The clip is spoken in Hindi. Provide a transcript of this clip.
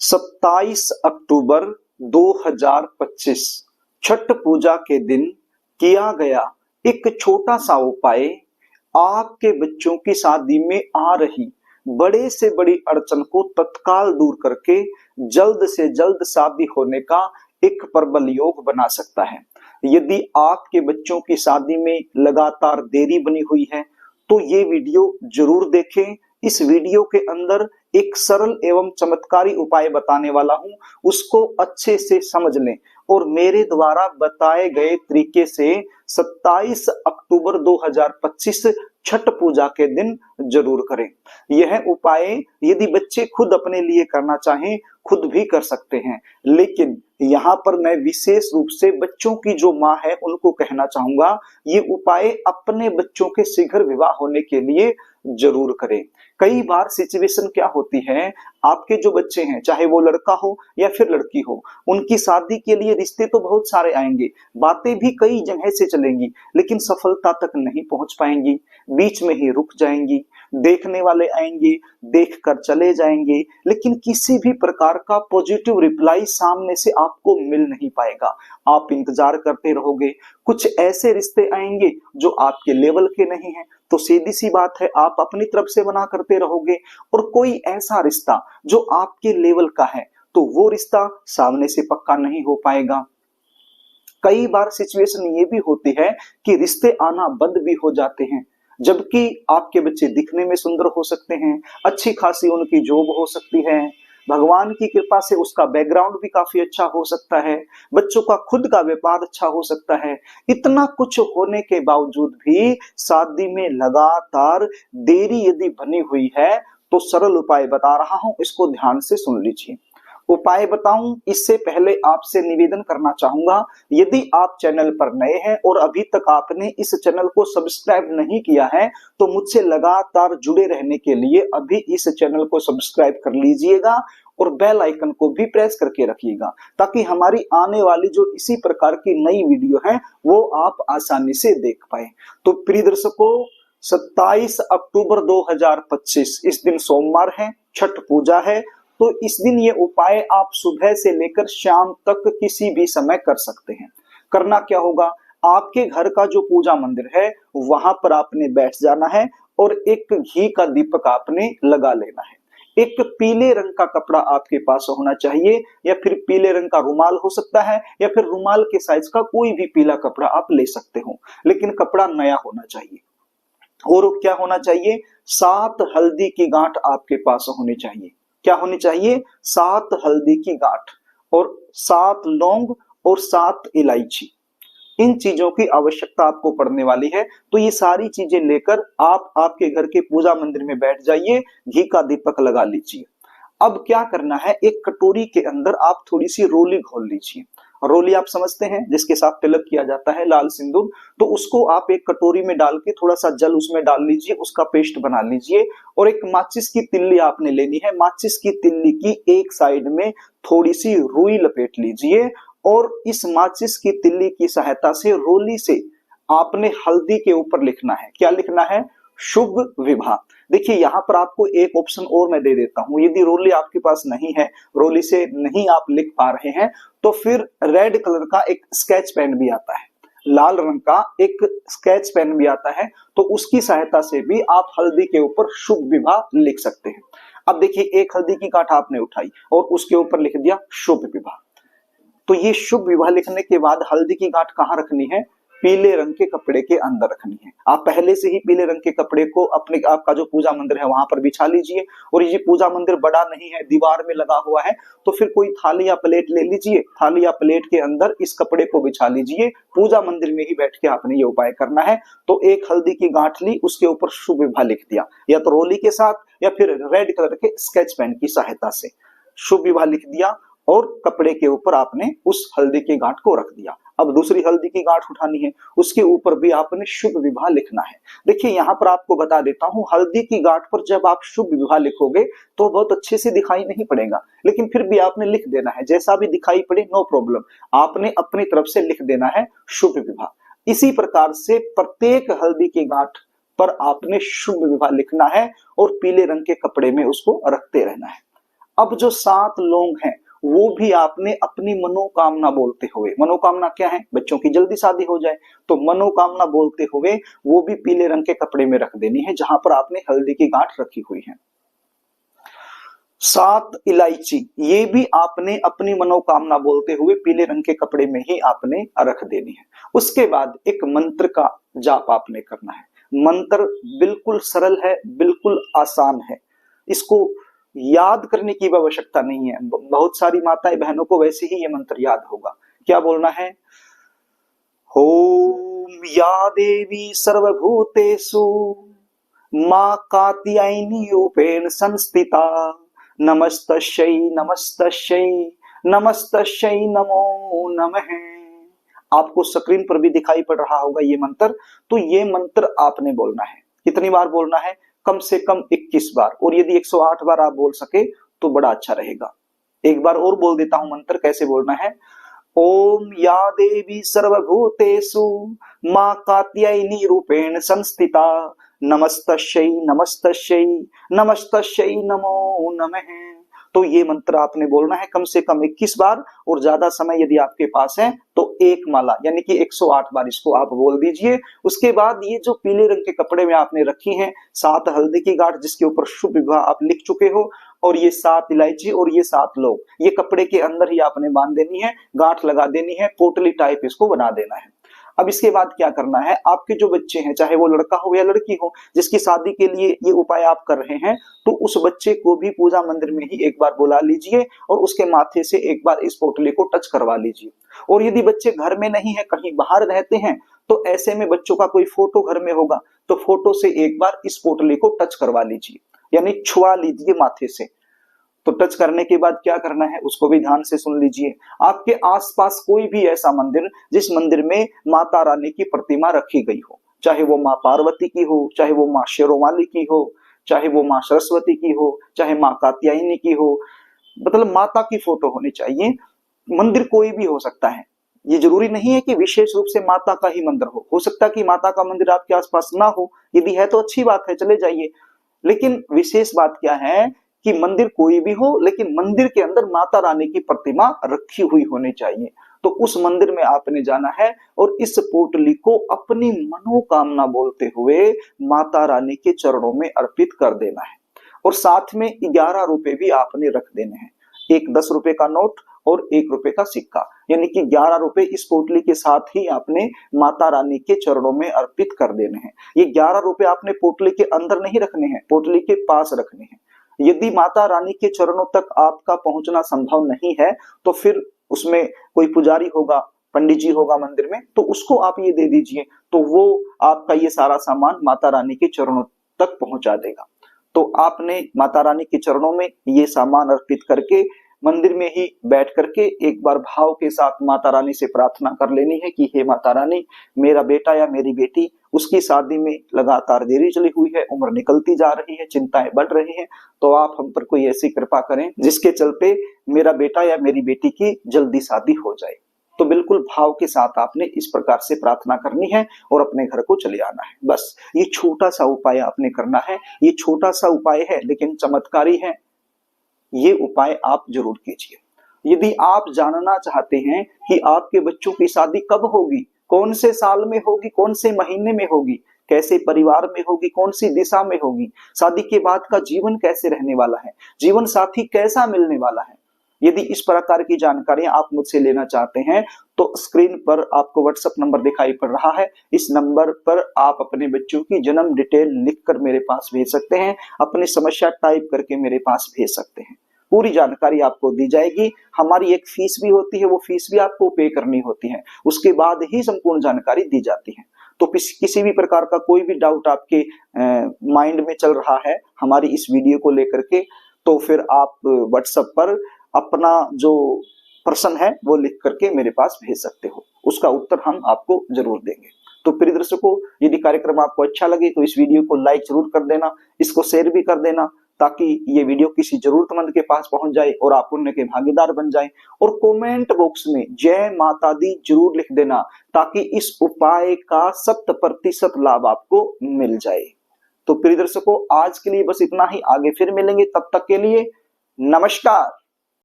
27 अक्टूबर 2025 छठ पूजा के दिन किया गया एक छोटा सा उपाय आपके बच्चों की शादी में आ रही बड़े से बड़ी अड़चन को तत्काल दूर करके जल्द से जल्द शादी होने का एक प्रबल योग बना सकता है। यदि आपके बच्चों की शादी में लगातार देरी बनी हुई है तो ये वीडियो जरूर देखें। इस वीडियो के अंदर एक सरल एवं चमत्कारी उपाय बताने वाला हूं, उसको अच्छे से समझ लें और मेरे द्वारा बताए गए तरीके से 27 अक्टूबर 2025 छठ पूजा के दिन जरूर करें। यह उपाय यदि बच्चे खुद अपने लिए करना चाहें खुद भी कर सकते हैं, लेकिन यहाँ पर मैं विशेष रूप से बच्चों की जो माँ है उनको कहना चाहूंगा ये उपाय अपने बच्चों के शीघ्र विवाह होने के लिए जरूर करें। कई बार सिचुएशन क्या होती है, आपके जो बच्चे हैं चाहे वो लड़का हो या फिर लड़की हो, उनकी शादी के लिए रिश्ते तो बहुत सारे आएंगे, बातें भी कई जगह से चलेंगी, लेकिन सफलता तक नहीं पहुंच पाएंगी, बीच में ही रुक जाएंगी। देखने वाले आएंगे, देखकर चले जाएंगे, लेकिन किसी भी प्रकार का पॉजिटिव रिप्लाई सामने से आपको मिल नहीं पाएगा। आप इंतजार करते रहोगे, कुछ ऐसे रिश्ते आएंगे जो आपके लेवल के नहीं है, तो सीधी सी बात है आप अपनी तरफ से मना करते रहोगे, और कोई ऐसा रिश्ता जो आपके लेवल का है तो वो रिश्ता सामने से पक्का नहीं हो पाएगा। कई बार सिचुएशन ये भी होती है कि रिश्ते आना बंद भी हो जाते हैं, जबकि आपके बच्चे दिखने में सुंदर हो सकते हैं, अच्छी खासी उनकी जॉब हो सकती है, भगवान की कृपा से उसका बैकग्राउंड भी काफी अच्छा हो सकता है, बच्चों का खुद का व्यापार अच्छा हो सकता है। इतना कुछ होने के बावजूद भी शादी में लगातार देरी यदि बनी हुई है तो सरल उपाय बता रहा हूं, इसको ध्यान से सुन लीजिए। उपाय बताऊं इससे पहले आपसे निवेदन करना चाहूंगा, यदि आप चैनल पर नए हैं और अभी तक आपने इस चैनल को सब्सक्राइब नहीं किया है तो मुझसे लगातार जुड़े रहने के लिए अभी इस चैनल को सब्सक्राइब कर लीजिएगा और बेल आइकन को भी प्रेस करके रखिएगा, ताकि हमारी आने वाली जो इसी प्रकार की नई वीडियो है वो आप आसानी से देख पाए। तो प्रिय दर्शकों, 27 अक्टूबर 2025 इस दिन सोमवार है, छठ पूजा है, तो इस दिन ये उपाय आप सुबह से लेकर शाम तक किसी भी समय कर सकते हैं। करना क्या होगा, आपके घर का जो पूजा मंदिर है वहां पर आपने बैठ जाना है और एक घी का दीपक आपने लगा लेना है। एक पीले रंग का कपड़ा आपके पास होना चाहिए, या फिर पीले रंग का रुमाल हो सकता है, या फिर रुमाल के साइज का कोई भी पीला कपड़ा आप ले सकते हो, लेकिन कपड़ा नया होना चाहिए। और क्या होना चाहिए, 7 हल्दी की गांठ आपके पास होनी चाहिए। क्या होनी चाहिए, 7 हल्दी की गांठ और 7 लौंग और 7 इलायची। इन चीजों की आवश्यकता आपको पड़ने वाली है, तो ये सारी चीजें लेकर आप आपके घर के पूजा मंदिर में बैठ जाइए, घी का दीपक लगा लीजिए। अब क्या करना है, एक कटोरी के अंदर आप थोड़ी सी रोली घोल लीजिए। रोली आप समझते हैं जिसके साथ तिलक किया जाता है, लाल सिंदूर, तो उसको आप एक कटोरी में डाल के थोड़ा सा जल उसमें डाल लीजिए, उसका पेस्ट बना लीजिए। और एक माचिस की तिल्ली आपने लेनी है, माचिस की तिल्ली की एक साइड में थोड़ी सी रुई लपेट लीजिए और इस माचिस की तिल्ली की सहायता से रोली से आपने हल्दी के ऊपर लिखना है। क्या लिखना है, शुभ विवाह। देखिए यहाँ पर आपको एक ऑप्शन और मैं दे देता हूं, यदि रोली आपके पास नहीं है, रोली से नहीं आप लिख पा रहे हैं, तो फिर रेड कलर का एक स्केच पेन भी आता है, लाल रंग का एक स्केच पेन भी आता है, तो उसकी सहायता से भी आप हल्दी के ऊपर शुभ विवाह लिख सकते हैं। अब देखिए, एक हल्दी की गांठ आपने उठाई और उसके ऊपर लिख दिया शुभ विवाह। तो ये शुभ विवाह लिखने के बाद हल्दी की गांठ कहाँ रखनी है, पीले रंग के कपड़े के अंदर रखनी है। आप पहले से ही पीले रंग के कपड़े को अपने आपका जो पूजा मंदिर है वहां पर बिछा लीजिए। और ये पूजा मंदिर बड़ा नहीं है, दीवार में लगा हुआ है, तो फिर कोई थाली या प्लेट ले लीजिए, थाली या प्लेट के अंदर इस कपड़े को बिछा लीजिए। पूजा मंदिर में ही बैठ के आपने ये उपाय करना है। तो एक हल्दी की गांठ ली, उसके ऊपर शुभ विवाह लिख दिया, या तो रोली के साथ या फिर रेड कलर के स्केच पेन की सहायता से शुभ विवाह लिख दिया और कपड़े के ऊपर आपने उस हल्दी की गांठ को रख दिया। अब दूसरी हल्दी की गांठ उठानी है, उसके ऊपर भी आपने शुभ विवाह लिखना है। देखिए यहाँ पर आपको बता देता हूँ, हल्दी की गांठ पर जब आप शुभ विवाह लिखोगे तो बहुत अच्छे से दिखाई नहीं पड़ेगा, लेकिन फिर भी आपने लिख देना है, जैसा भी दिखाई पड़े नो प्रॉब्लम, आपने अपनी तरफ से लिख देना है शुभ विवाह। इसी प्रकार से प्रत्येक हल्दी की गांठ पर आपने शुभ विवाह लिखना है और पीले रंग के कपड़े में उसको रखते रहना है। अब जो 7 लोग हैं वो भी आपने अपनी मनोकामना बोलते हुए, मनोकामना क्या है, बच्चों की जल्दी शादी हो जाए, तो मनोकामना बोलते हुए वो भी पीले रंग के कपड़े में रख देनी है जहां पर आपने हल्दी की गांठ रखी हुई है। 7 इलायची ये भी आपने अपनी मनोकामना बोलते हुए पीले रंग के कपड़े में ही आपने रख देनी है। उसके बाद एक मंत्र का जाप आपने करना है। मंत्र बिल्कुल सरल है, बिल्कुल आसान है, इसको याद करने की आवश्यकता नहीं है। बहुत सारी माताएं बहनों को वैसे ही ये मंत्र याद होगा। क्या बोलना है? ओम या देवी सर्वभूतेषु मां कात्यायनी रूपेण संस्थिता नमस्तस्यै नमस्तस्यै नमस्तस्यै नमो नमः। आपको स्क्रीन पर भी दिखाई पड़ रहा होगा ये मंत्र। तो ये मंत्र आपने बोलना है। कितनी बार बोलना है? कम से कम 21 बार, और यदि 108 बार आप बोल सके तो बड़ा अच्छा रहेगा। एक बार और बोल देता हूं मंत्र, कैसे बोलना है? ओम या देवी सर्वभूतेषु मां कात्यायनी रूपेण संस्थिता नमस्तस्यै नमस्तस्यै नमस्तस्यै नमो नमः। तो ये मंत्र आपने बोलना है कम से कम 21 बार, और ज्यादा समय यदि आपके पास है तो एक माला यानी कि 108 बार इसको आप बोल दीजिए। उसके बाद ये जो पीले रंग के कपड़े में आपने रखी हैं 7 हल्दी की गांठ जिसके ऊपर शुभ विवाह आप लिख चुके हो, और ये 7 इलायची और ये 7 लौंग, ये कपड़े के अंदर ही आपने बांध देनी है, गांठ लगा देनी है, पोटली टाइप इसको बना देना है। अब इसके बाद क्या करना है? आपके जो बच्चे हैं, चाहे वो लड़का हो या लड़की हो, जिसकी शादी के लिए ये उपाय आप कर रहे हैं, तो उस बच्चे को भी पूजा मंदिर में ही एक बार बुला लीजिए और उसके माथे से एक बार इस पोटली को टच करवा लीजिए। और यदि बच्चे घर में नहीं है, कहीं बाहर रहते हैं, तो ऐसे में बच्चों का कोई फोटो घर में होगा तो फोटो से एक बार इस पोटली को टच करवा लीजिए, यानी छुआ लीजिए माथे से। तो टच करने के बाद क्या करना है उसको भी ध्यान से सुन लीजिए। आपके आसपास कोई भी ऐसा मंदिर जिस मंदिर में माता रानी की प्रतिमा रखी गई हो, चाहे वो माँ पार्वती की हो, चाहे वो माँ शेरोवाली की हो, चाहे वो माँ सरस्वती की हो, चाहे माँ कात्यायनी की हो, मतलब माता की फोटो होनी चाहिए। मंदिर कोई भी हो सकता है, ये जरूरी नहीं है कि विशेष रूप से माता का ही मंदिर हो सकता है कि माता का मंदिर आपके आसपास ना हो, यदि है तो अच्छी बात है, चले जाइए। लेकिन विशेष बात क्या है कि मंदिर कोई भी हो, लेकिन मंदिर के अंदर माता रानी की प्रतिमा रखी हुई होनी चाहिए। तो उस मंदिर में आपने जाना है और इस पोटली को अपनी मनोकामना बोलते हुए माता रानी के चरणों में अर्पित कर देना है। और साथ में 11 रुपए भी आपने रख देने हैं, एक 10 रुपए का नोट और 1 रुपए का सिक्का, यानी कि 11 रुपए इस पोटली के साथ ही आपने माता रानी के चरणों में अर्पित कर देने हैं। ये 11 रुपए आपने पोटली के अंदर नहीं रखने हैं, पोटली के पास रखने हैं। यदि माता रानी के चरणों तक आपका पहुंचना संभव नहीं है तो फिर उसमें कोई पुजारी होगा, पंडित जी होगा मंदिर में, तो उसको आप ये दे दीजिए, तो वो आपका ये सारा सामान माता रानी के चरणों तक पहुंचा देगा। तो आपने माता रानी के चरणों में ये सामान अर्पित करके मंदिर में ही बैठ करके एक बार भाव के साथ माता रानी से प्रार्थना कर लेनी है कि हे माता रानी, मेरा बेटा या मेरी बेटी, उसकी शादी में लगातार देरी चली हुई है, उम्र निकलती जा रही है, चिंताएं बढ़ रही हैं, तो आप हम पर कोई ऐसी कृपा करें जिसके चलते मेरा बेटा या मेरी बेटी की जल्दी शादी हो जाए। तो बिल्कुल भाव के साथ आपने इस प्रकार से प्रार्थना करनी है और अपने घर को चले आना है। बस ये छोटा सा उपाय आपने करना है। ये छोटा सा उपाय है लेकिन चमत्कारी है, ये उपाय आप जरूर कीजिए। यदि आप जानना चाहते हैं कि आपके बच्चों की शादी कब होगी, कौन से साल में होगी, कौन से महीने में होगी, कैसे परिवार में होगी, कौन सी दिशा में होगी, शादी के बाद का जीवन कैसे रहने वाला है, जीवन साथी कैसा मिलने वाला है, यदि इस प्रकार की जानकारी आप मुझसे लेना चाहते हैं तो स्क्रीन पर आपको व्हाट्सएप नंबर दिखाई पड़ रहा है। इस नंबर पर आप अपने बच्चों की जन्म डिटेल लिखकर मेरे पास भेज सकते हैं, अपनी समस्या टाइप करके मेरे पास भेज सकते हैं। पूरी जानकारी आपको दी जाएगी। हमारी एक फीस भी होती है, वो फीस भी आपको पे करनी होती है, उसके बाद ही संपूर्ण जानकारी दी जाती है। तो किसी भी प्रकार का कोई भी डाउट आपके माइंड में चल रहा है हमारी इस वीडियो को लेकर के, तो फिर आप व्हाट्सएप पर अपना जो प्रश्न है वो लिख करके मेरे पास भेज सकते हो, उसका उत्तर हम आपको जरूर देंगे। तो प्रिय दर्शकों, यदि कार्यक्रम आपको अच्छा लगे तो इस वीडियो को लाइक जरूर कर देना, इसको शेयर भी कर देना, ताकि ये वीडियो किसी जरूरतमंद के पास पहुंच जाए और आप पुण्य के भागीदार बन जाएं। और कमेंट बॉक्स में जय माता दी जरूर लिख देना, ताकि इस उपाय का 100% लाभ आपको मिल जाए। तो प्रिय दर्शकों, आज के लिए बस इतना ही, आगे फिर मिलेंगे, तब तक के लिए नमस्कार।